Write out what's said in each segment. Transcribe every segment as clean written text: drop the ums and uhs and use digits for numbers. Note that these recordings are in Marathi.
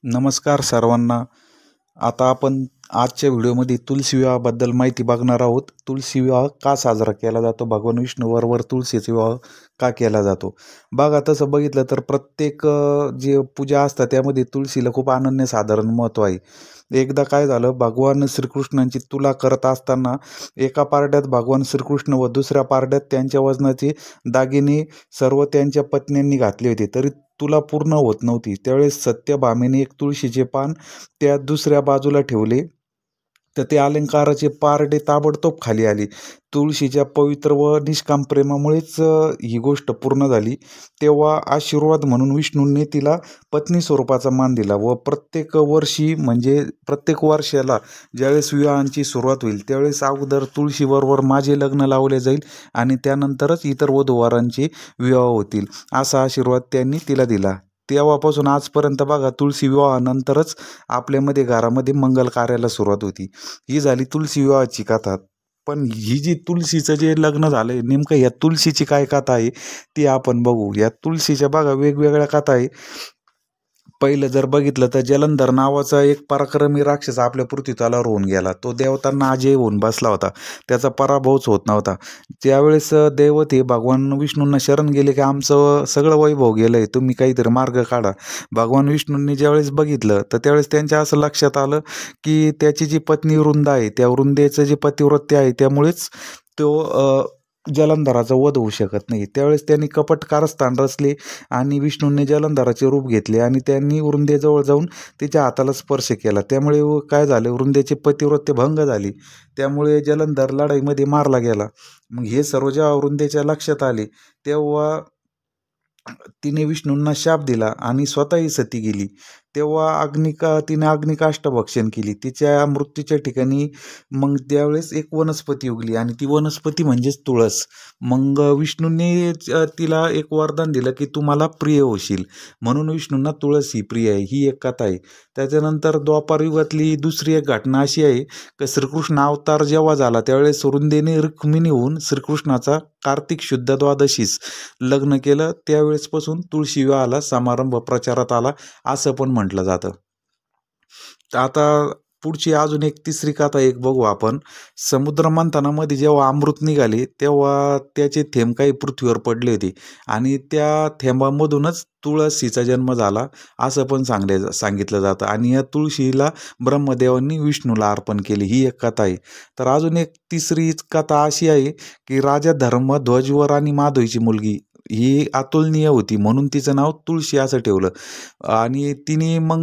नमस्कार सर्वांना. आता आपण आजच्या व्हिडिओमध्ये तुलसी विवाहाबद्दल माहिती बघणार आहोत. तुलसी विवाह का साजरा केला जातो, भगवान विष्णूबरोबर तुळशीचा विवाह का केला जातो. बघा, तसं बघितलं तर प्रत्येक जे पूजा असतात त्यामध्ये तुळशीला खूप अनन्यसाधारण महत्त्व आहे. एकदा काय झालं, भगवान श्रीकृष्णांची तुला करत असताना एका पारड्यात भगवान श्रीकृष्ण व दुसऱ्या पारड्यात त्यांच्या वजनाचे दागिने सर्व त्यांच्या पत्न्यांनी घातले होते, तरी तुला पूर्ण होत नव्हती. त्यावेळेस सत्यभामेने एक तुळशीचे पान त्या दुसऱ्या बाजूला ठेवले, तर ते अलंकाराचे पारडे ताबडतोब खाली आले. तुळशीच्या पवित्र व निष्काम प्रेमामुळेच ही गोष्ट पूर्ण झाली. तेव्हा आशीर्वाद म्हणून विष्णूंनी तिला पत्नी स्वरूपाचा मान दिला व प्रत्येक वर्षी म्हणजे प्रत्येक वर्षाला ज्यावेळेस विवाहांची सुरुवात होईल त्यावेळेस अगोदर तुळशीबरोबर माझे लग्न लावले जाईल आणि त्यानंतरच इतर वधूवरांचे विवाह होतील, असा आशीर्वाद त्यांनी तिला दिला. तेव्हापासून आजपर्यंत बघा, तुळशी विवाहानंतरच आपल्यामध्ये घरामध्ये मंगल कार्याला सुरुवात होती. ही झाली तुळशी विवाहाची कथा. पण ही जी तुळशीचं जे लग्न झालंय, नेमकं या तुळशीची काय कथा आहे ती आपण बघू. या तुळशीच्या बघा वेगवेगळ्या कथा आहे. पहिलं जर बघितलं तर जलंधर नावाचा एक पराक्रमी राक्षस आपल्या पृथ्वीतलावर होऊन गेला. तो देवतांना अजय होऊन बसला होता, त्याचा पराभवच होत नव्हता. त्यावेळेस देवते भगवान विष्णूंना शरण गेले की आमचं सगळं वैभव गेलंय, तुम्ही काहीतरी मार्ग काढा. भगवान विष्णूंनी ज्यावेळेस बघितलं तर त्यावेळेस त्यांच्या असं लक्षात आलं की त्याची जी पत्नी वृंदा आहे, त्या वृंदेचं जे पतिव्रत्य आहे त्यामुळेच तो जलंधराचा वध होऊ शकत नाही. त्यावेळेस त्यांनी कपट कारस्थान रचले आणि विष्णूंनी जलंधराचे रूप घेतले आणि त्यांनी वृंदेजवळ जाऊन तिच्या हाताला स्पर्श केला. त्यामुळे काय झाले, वृंदेचे पतिव्रत्य भंग झाली. त्यामुळे जलंधर लढाईमध्ये मारला गेला. मग हे सर्व जेव्हा वृंदेच्या लक्षात आले तेव्हा तिने विष्णूंना शाप दिला आणि स्वतःही सती गेली. तेव्हा तिने अग्निकाष्ठ भक्षण केली. तिच्या मृत्यूच्या ठिकाणी मग त्यावेळेस एक वनस्पती उगली आणि ती वनस्पती म्हणजेच तुळस. मग विष्णूंनी तिला एक वरदान दिलं की तू मला प्रिय होशील, म्हणून विष्णूंना तुळस ही प्रिय आहे. ही एक कथा आहे. त्याच्यानंतर द्वापार युगातली दुसरी एक घटना अशी आहे की श्रीकृष्ण अवतार जेव्हा झाला त्यावेळेस वृंदेने रुक्मिणीहून श्रीकृष्णाचा कार्तिक शुद्ध द्वादशीस लग्न केलं. त्यावेळेसपासून तुळशी विवाहाला समारंभ प्रचारात आला असं पण म्हटलं जातं. आता पुढची अजून एक तिसरी कथा एक बघू आपण. समुद्र मंथनामध्ये जेव्हा अमृत निघाले तेव्हा त्याचे थेंब काही पृथ्वीवर पडले होते आणि त्या थेंबामधूनच तुळशीचा जन्म झाला असं पण सांगितलं जातं. आणि या तुळशीला ब्रह्मदेवांनी विष्णूला अर्पण केली, ही एक कथा आहे. तर अजून एक तिसरी कथा अशी आहे की राजा धर्मध्वज व राणी माधवीची मुलगी ही अतुलनीय होती, म्हणून तिचं नाव तुळशी असं ठेवलं. आणि तिने मग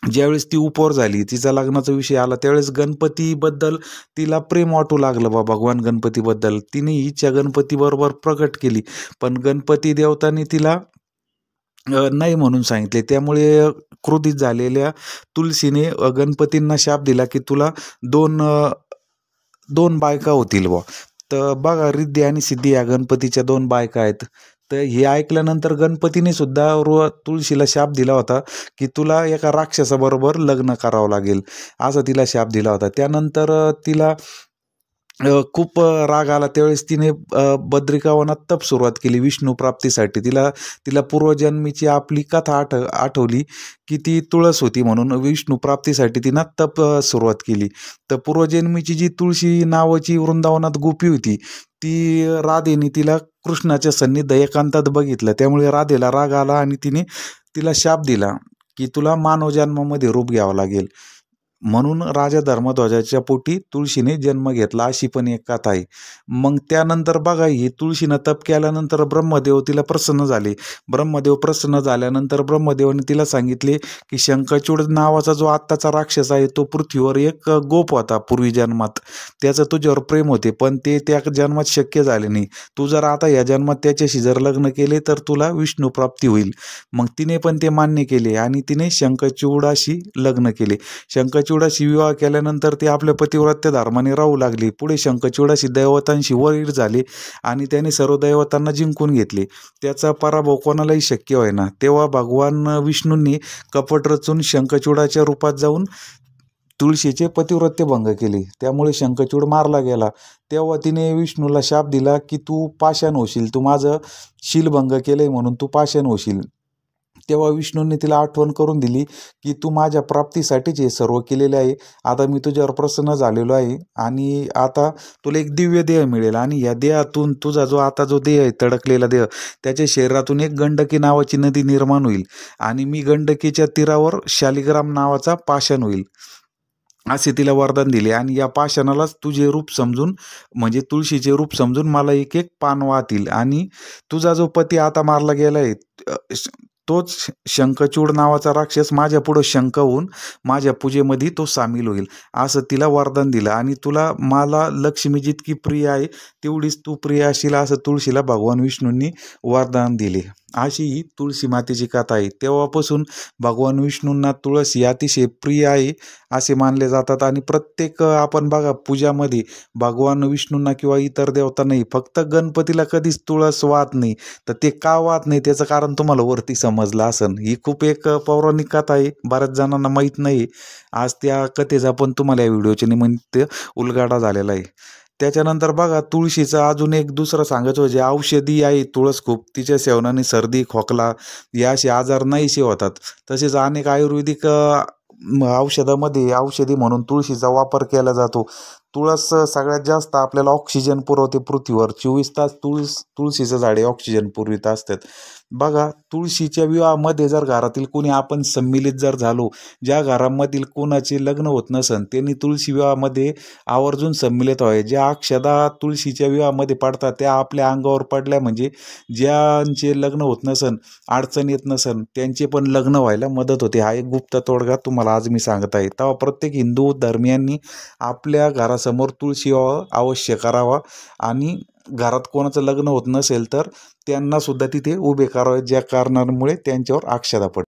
ज्यावेळेस ती उपवर झाली, तिचा लग्नाचा विषय आला, त्यावेळेस गणपतीबद्दल तिला प्रेम वाटू लागलं बा, भगवान गणपतीबद्दल. तिने हिच्या गणपतीबरोबर प्रकट केली, पण गणपती देवतांनी तिला नाही म्हणून सांगितले. त्यामुळे क्रोधित झालेल्या तुलसीने गणपतींना शाप दिला की तुला दोन बायका होतील बा. तर बघा, रिद्धी आणि सिद्धी या गणपतीच्या दोन बायका आहेत. तर हे ऐकल्यानंतर गणपतीने सुद्धा तुळशीला शाप दिला होता की तुला एका राक्षसाबरोबर लग्न करावं लागेल, असा तिला शाप दिला होता. त्यानंतर तिला खूप राग आला. त्यावेळेस तिने बद्रिकावनात तप सुरुवात केली विष्णू प्राप्तीसाठी. तिला पूर्वजन्मीची आपली कथा आठवली की ती तुळस होती, म्हणून विष्णू प्राप्तीसाठी तिनं तप सुरुवात केली. तर पूर्वजन्मीची जी तुळशी नावाची वृंदावनात गोपी होती, ती राधेने तिला कृष्णाच्या सन्निध एकांतात बघितलं. त्यामुळे राधेला राग आला आणि तिला शाप दिला की तुला मानव जन्मामध्ये रूप घ्यावं लागेल, म्हणून राजा धर्मध्वजाच्या पोटी तुळशीने जन्म घेतला, अशी पण एक कथा आहे. मग त्यानंतर बघा, ही तुळशीनं तप केल्यानंतर ब्रह्मदेव तिला प्रसन्न झाले. ब्रह्मदेव प्रसन्न झाल्यानंतर ब्रह्मदेवाने तिला सांगितले की शंखचूड नावाचा जो आत्ताचा राक्षस आहे तो पृथ्वीवर एक गोप होता पूर्वी जन्मात, त्याचं तुझ्यावर प्रेम होते, पण ते त्या जन्मात शक्य झाले नाही. तू जर आता या जन्मात त्याच्याशी जर लग्न केले तर तुला विष्णू प्राप्ती होईल. मग तिने पण ते मान्य केले आणि तिने शंखचूडाशी लग्न केले. शंखचूडाशी विवाह केल्यानंतर ती आपल्या पतिव्रत्य धर्माने राहू लागली. पुढे शंखचूडाशी दैवतांशी वैर झाले आणि त्याने सर्व दैवतांना जिंकून घेतले. त्याचा पराभव कोणालाही शक्य होईना. तेव्हा भगवान विष्णूंनी कपट रचून शंखचूडाच्या रूपात जाऊन तुळशीचे पतिव्रत्य भंग केले. त्यामुळे शंखचूड मारला गेला. तेव्हा तिने विष्णूला शाप दिला की तू पाषाण होशील, तू माझं शीलभंग केलंय म्हणून तू पाषाण होशील. तेव्हा विष्णूंनी तिला आठवण करून दिली की तू माझ्या प्राप्तीसाठीच हे सर्व केलेले आहे. आता मी तुझ्यावर प्रसन्न झालेलो आहे आणि आता तुला एक दिव्य देह मिळेल आणि या देहातून तुझा जो देह आहे तडकलेला देह, त्याच्या शरीरातून एक गंडकी नावाची नदी निर्माण होईल आणि मी गंडकीच्या तीरावर शालिग्राम नावाचा पाषाण होईल असे तिला वरदान दिले. आणि या पाषाणालाच तुझे रूप समजून म्हणजे तुळशीचे रूप समजून मला एक एक पान वाहतील आणि तुझा जो पती आता मारला गेलाय तोच शंखचूड नावाचा राक्षस माझ्या पुढं शंख होऊन माझ्या पूजेमध्ये तो सामील होईल असं तिला वरदान दिलं. आणि तुला मला लक्ष्मी जितकी प्रिय आहे तेवढीच तू प्रिय असशील असं तुळशीला भगवान विष्णूंनी वरदान दिले. अशी ही तुळशी मातेची कथा आहे. तेव्हापासून भगवान विष्णूंना तुळस अतिशय प्रिय आहे असे मानले जातात. आणि प्रत्येक आपण बघा पूजामध्ये भगवान विष्णूंना किंवा इतर देवतांनाही फक्त गणपतीला कधीच तुळस वाहत नाही. तर ते का वाहत नाही त्याचं कारण तुम्हाला वरती समजलं असेल. ही खूप एक पौराणिक कथा आहे, बऱ्याच जणांना माहीत नाही. आज त्या कथेचा पण तुम्हाला या व्हिडिओच्या निमित्त उलगडा झालेला आहे. त्याच्यानंतर बघा तुळशीचं अजून एक दुसरं सांगायचं म्हणजे औषधी आहे तुळस खूप. तिच्या सेवनाने सर्दी खोकला या असे आजार नाहीसे होतात. तसेच अनेक आयुर्वेदिक औषधामध्ये औषधी म्हणून तुळशीचा वापर केला जातो. तुळस सगळ्यात जास्त आपल्याला ऑक्सिजन पुरवते पृथ्वीवर. 24 तास तुळशीचं झाडे ऑक्सिजन पुरवित असतात. बघा तुळशीच्या विवाहामध्ये जर घरातील कोणी आपण सम्मिलित जर झालो, ज्या घरामधील कोणाचे लग्न होत नसन त्यांनी तुळशी विवाहामध्ये आवर्जून सम्मिलित व्हावे. ज्या अक्षदा तुळशीच्या विवाहामध्ये पडतात त्या आपल्या अंगावर पडल्या म्हणजे ज्यांचे लग्न होत नसन, अडचण येत नसन त्यांचे पण लग्न व्हायला मदत होते. हा एक गुप्त तोडगा तुम्हाला आज मी सांगत आहे. तेव्हा प्रत्येक हिंदू धर्मियांनी आपल्या घरासमोर तुळशी विवाह अवश्य करावा आणि घरात कोणाचं लग्न होत नसेल तर त्यांना सुद्धा तिथे उभे करावे, ज्या कारणामुळे त्यांच्यावर अक्षदा पडते.